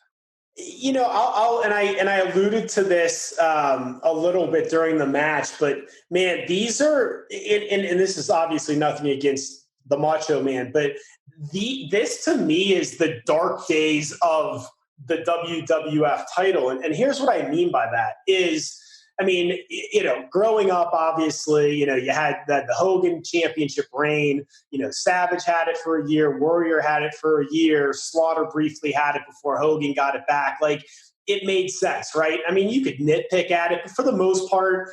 I alluded to this a little bit during the match, but man, these are, and this is obviously nothing against the Macho Man, but this to me is the dark days of the WWF title. And here's what I mean by that is, I mean, growing up, obviously, you had the Hogan championship reign, Savage had it for a year, Warrior had it for a year, Slaughter briefly had it before Hogan got it back. Like, it made sense, right? I mean, you could nitpick at it, but for the most part,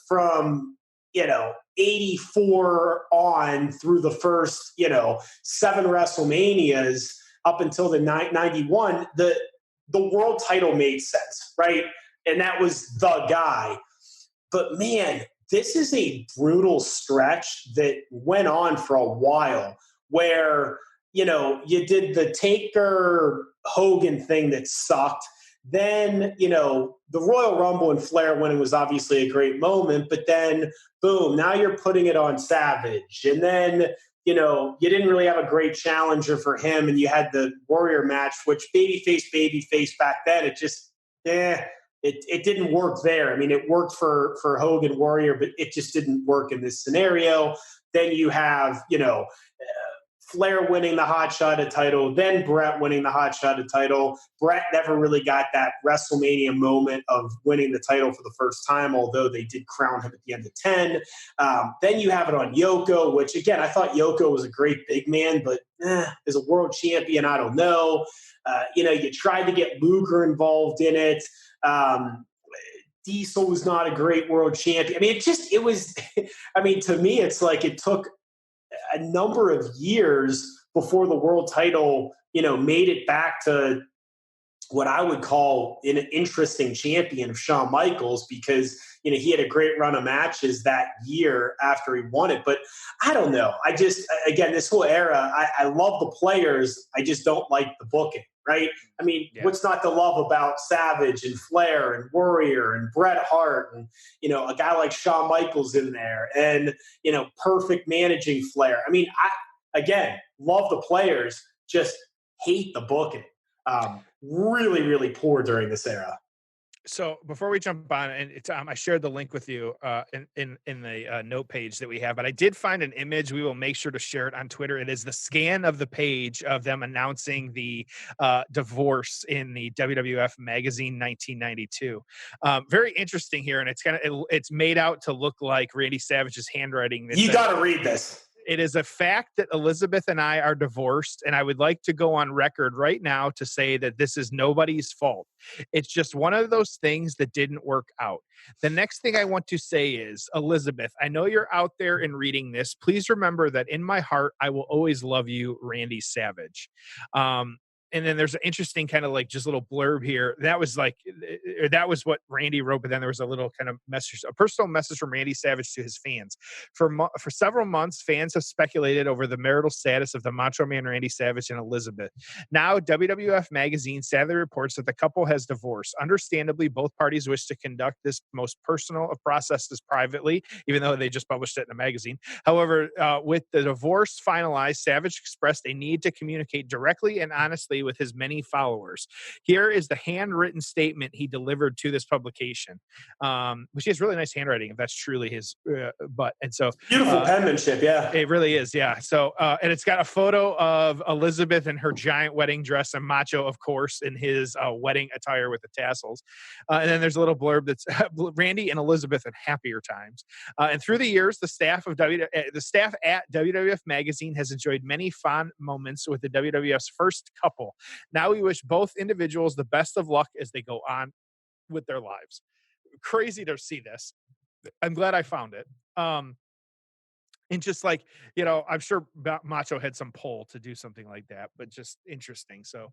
from 84 on through the first, 7 WrestleManias up until the 91, the world title made sense, right? And that was the guy. But man, this is a brutal stretch that went on for a while where, you did the Taker Hogan thing that sucked. Then, the Royal Rumble and Flair winning was obviously a great moment, but then boom, now you're putting it on Savage. And then, you didn't really have a great challenger for him, and you had the Warrior match, which babyface back then, it just, it didn't work there. I mean, it worked for Hogan Warrior, but it just didn't work in this scenario. Then you have, Flair winning the Hot Shotted title, then Brett winning the Hot Shotted title. Brett never really got that WrestleMania moment of winning the title for the first time, although they did crown him at the end of 10. Then you have it on Yoko, which, again, I thought Yoko was a great big man, but as a world champion, I don't know. You tried to get Luger involved in it. Diesel was not a great world champion. I mean, it was, I mean, to me, it's like it took a number of years before the world title, made it back to what I would call an interesting champion of Shawn Michaels, because, he had a great run of matches that year after he won it. But I don't know. Again, this whole era, I love the players. I just don't like the booking, right? I mean, What's not to love about Savage and Flair and Warrior and Bret Hart and, a guy like Shawn Michaels in there and, perfect managing Flair. I mean, again, love the players, just hate the booking. Really, really poor during this era.
So before we jump on, and I shared the link with you in the note page that we have, but I did find an image. We will make sure to share it on Twitter. It is the scan of the page of them announcing the divorce in the WWF magazine 1992. Very interesting here, and it's made out to look like Randy Savage's handwriting.
You got to read this.
It is a fact that Elizabeth and I are divorced, and I would like to go on record right now to say that this is nobody's fault. It's just one of those things that didn't work out. The next thing I want to say is, Elizabeth, I know you're out there and reading this. Please remember that in my heart, I will always love you, Randy Savage. And then there's an interesting kind of like just little blurb here. That was what Randy wrote, but then there was a little kind of message, a personal message from Randy Savage to his fans. For several months, fans have speculated over the marital status of the Macho Man Randy Savage and Elizabeth. Now, WWF Magazine sadly reports that the couple has divorced. Understandably, both parties wish to conduct this most personal of processes privately, even though they just published it in a magazine. However, with the divorce finalized, Savage expressed a need to communicate directly and honestly with his many followers. Here is the handwritten statement he delivered to this publication, which has really nice handwriting, if that's truly his butt. And so
beautiful penmanship, yeah.
It really is, yeah. So, and it's got a photo of Elizabeth in her giant wedding dress and Macho, of course, in his wedding attire with the tassels. And then there's a little blurb that's Randy and Elizabeth in happier times. And through the years, the staff at WWF Magazine has enjoyed many fond moments with the WWF's first couple. Now we wish both individuals the best of luck as they go on with their lives. Crazy to see this. I'm glad I found it. And just like, I'm sure Macho had some pull to do something like that, but just interesting. So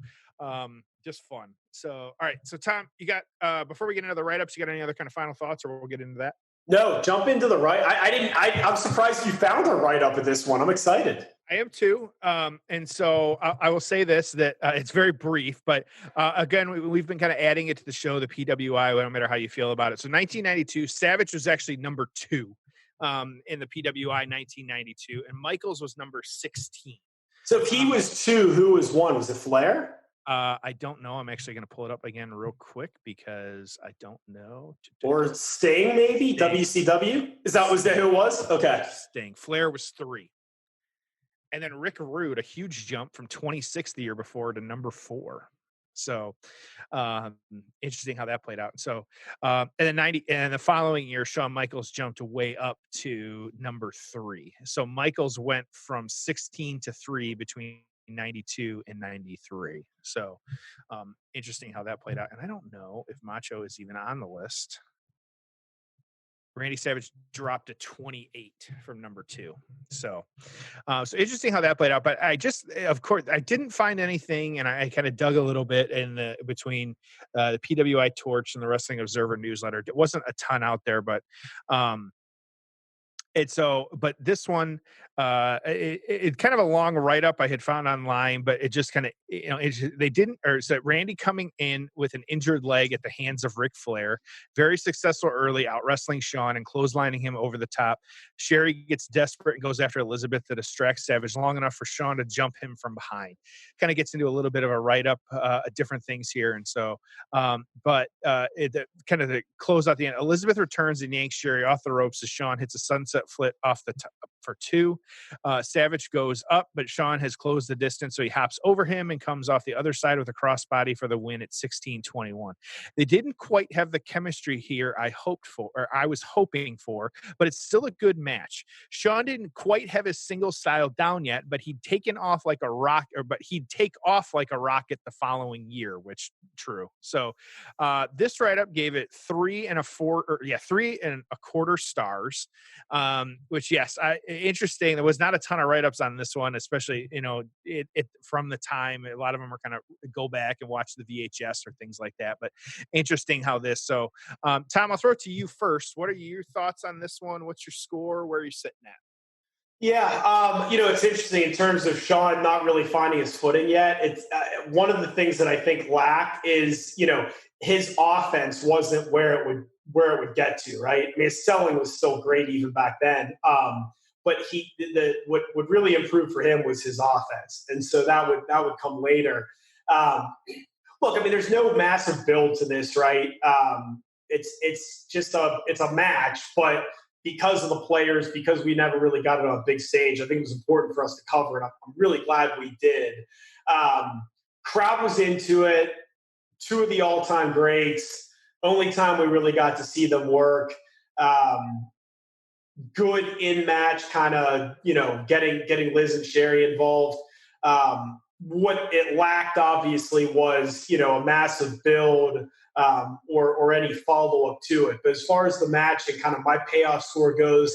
just fun. So, all right. So Tom, you got, before we get into the write-ups, you got any other kind of final thoughts, or we'll get into that?
No, jump into the right. I'm surprised you found a write-up of this one. I'm excited.
I am too. And so I will say this, that it's very brief, but again, we've been kind of adding it to the show, the PWI, no matter how you feel about it. So 1992, Savage was actually number 2 in the PWI 1992, and Michaels was number 16.
So if he was 2, who was 1? Was it Flair?
I don't know. I'm actually going to pull it up again real quick because I don't know.
Or Sting, maybe? Sting. WCW? Was that who it was? Okay.
Sting. Flair was 3. And then Rick Rude, a huge jump from 26th the year before to number 4. So interesting how that played out. So and the following year, Shawn Michaels jumped way up to number 3. So Michaels went from 16 to 3 between 92 and 93. So interesting how that played out. And I don't know if Macho is even on the list. Randy Savage dropped to 28 from number 2. So interesting how that played out. But I just, of course, I didn't find anything, and I kind of dug a little bit in between the PWI Torch and the Wrestling Observer newsletter. It wasn't a ton out there, but but this one, it kind of a long write-up I had found online, but it just kind of, Randy coming in with an injured leg at the hands of Ric Flair, very successful early, out wrestling Shawn and clotheslining him over the top. Sherry gets desperate and goes after Elizabeth to distract Savage long enough for Shawn to jump him from behind. Kind of gets into a little bit of a write-up, different things here. And so, kind of the close out the end, Elizabeth returns and yanks Sherry off the ropes as Shawn hits a sunset flip off the top for 2. Savage goes up, but Shawn has closed the distance, so he hops over him and comes off the other side with a crossbody for the win at 16:21. They didn't quite have the chemistry here I was hoping for, but it's still a good match. Shawn didn't quite have his single style down yet, but he'd take off like a rocket the following year, which true. So this write-up gave it 3 3.25 stars. Which, yes, interesting. There was not a ton of write-ups on this one, especially, it from the time. A lot of them are kind of go back and watch the VHS or things like that. But interesting how this. So, Tom, I'll throw it to you first. What are your thoughts on this one? What's your score? Where are you sitting at?
Yeah, it's interesting in terms of Shawn not really finding his footing yet. It's one of the things that I think lacked is, his offense wasn't where it would get to, right? I mean, his selling was still great even back then. But what would really improve for him was his offense. And so that would come later. Look, I mean, there's no massive build to this, right? It's just a match, but because of the players, because we never really got it on a big stage, I think it was important for us to cover it. I'm really glad we did. Crowd was into it. 2 of the all-time greats. Only time we really got to see them work. Good in-match kind of, getting Liz and Sherry involved. What it lacked, obviously, was, a massive build or any follow-up to it. But as far as the match and kind of my payoff score goes,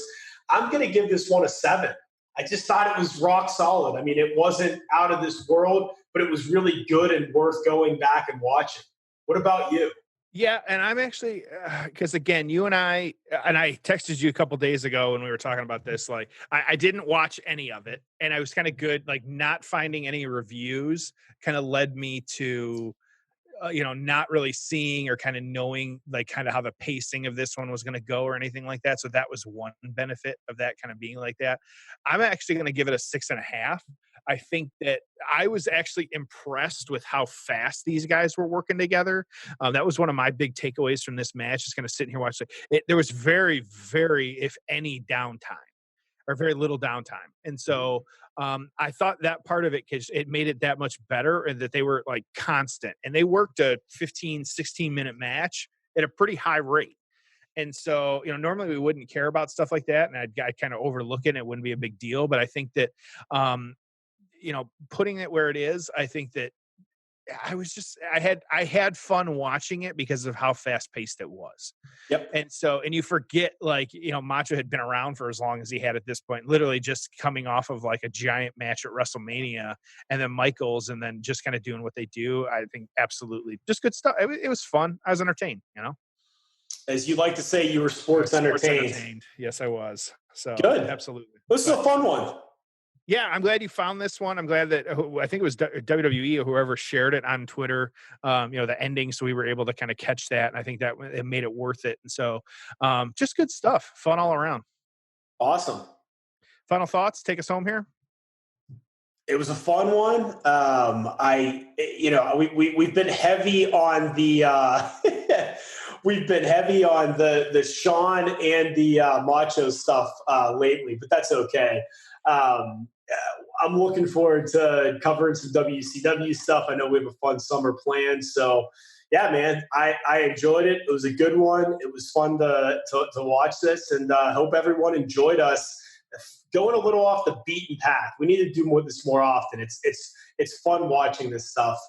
I'm going to give this one a 7. I just thought it was rock solid. I mean, it wasn't out of this world, but it was really good and worth going back and watching. What about you?
Yeah, and I'm actually, because again, you and I texted you a couple days ago when we were talking about this, like, I didn't watch any of it, and I was kind of good, like, not finding any reviews kind of led me to, not really seeing or kind of knowing, like, kind of how the pacing of this one was going to go or anything like that. So that was one benefit of that kind of being like that. I'm actually going to give it a 6.5. I think that I was actually impressed with how fast these guys were working together. That was one of my big takeaways from this match, just kind of sitting here watching it. There was very, very, if any, downtime, or very little downtime. And so I thought that part of it made it that much better, and that they were like constant, and they worked a 15, 16-minute match at a pretty high rate. And so, normally we wouldn't care about stuff like that, and I'd kind of overlook it, and it wouldn't be a big deal. But I think that, putting it where it is, I think that I had fun watching it because of how fast paced it was.
Yep.
And you forget, like, Macho had been around for as long as he had at this point, literally just coming off of like a giant match at WrestleMania, and then Michaels, and then just kind of doing what they do. I think absolutely just good stuff. It was fun. I was entertained,
As you like to say, you were sports entertained.
Yes, I was. So
good.
Absolutely.
This is a fun one.
Yeah, I'm glad you found this one. I'm glad that I think it was WWE or whoever shared it on Twitter, the ending. So we were able to kind of catch that. And I think that it made it worth it. And so just good stuff. Fun all around.
Awesome.
Final thoughts? Take us home here.
It was a fun one. We've been heavy on the we've been heavy on the Shawn and the Macho stuff lately, but that's okay. I'm looking forward to covering some WCW stuff. I know we have a fun summer planned. So, yeah, man, I enjoyed it. It was a good one. It was fun to watch this, and hope everyone enjoyed us going a little off the beaten path. We need to do this more often. It's it's fun watching this stuff.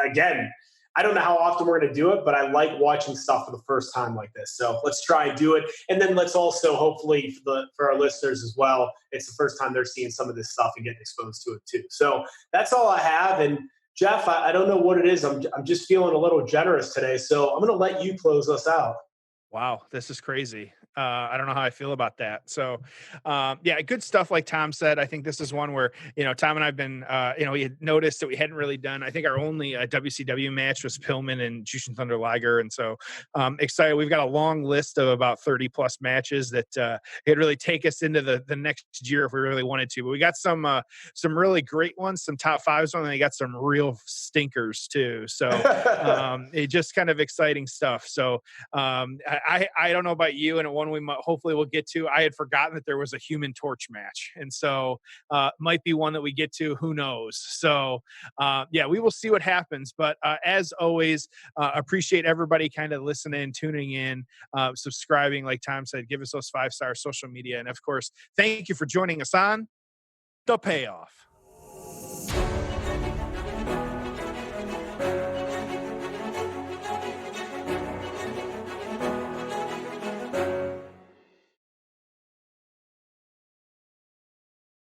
Again, I don't know how often we're going to do it, but I like watching stuff for the first time like this. So let's try and do it. And then let's also, hopefully, for our listeners as well, it's the first time they're seeing some of this stuff and getting exposed to it too. So that's all I have. And Jeff, I don't know what it is. I'm just feeling a little generous today. So I'm going to let you close us out.
Wow, this is crazy. I don't know how I feel about that. So, yeah, good stuff. Like Tom said, I think this is one where, Tom and I've been, we had noticed that we hadn't really done, I think our only WCW match was Pillman and Jushin Thunder Liger. And so excited. We've got a long list of about 30 plus matches that could really take us into the next year if we really wanted to. But we got some really great ones, some top fives, and we got some real stinkers too. So it just kind of exciting stuff. So I don't know about you, and one we hopefully will get to. I had forgotten that there was a Human Torch match, and so might be one that we get to. Who knows? So yeah, we will see what happens. But as always, appreciate everybody kind of listening, tuning in, subscribing. Like Tom said, give us those 5-star social media, and of course, thank you for joining us on The Payoff.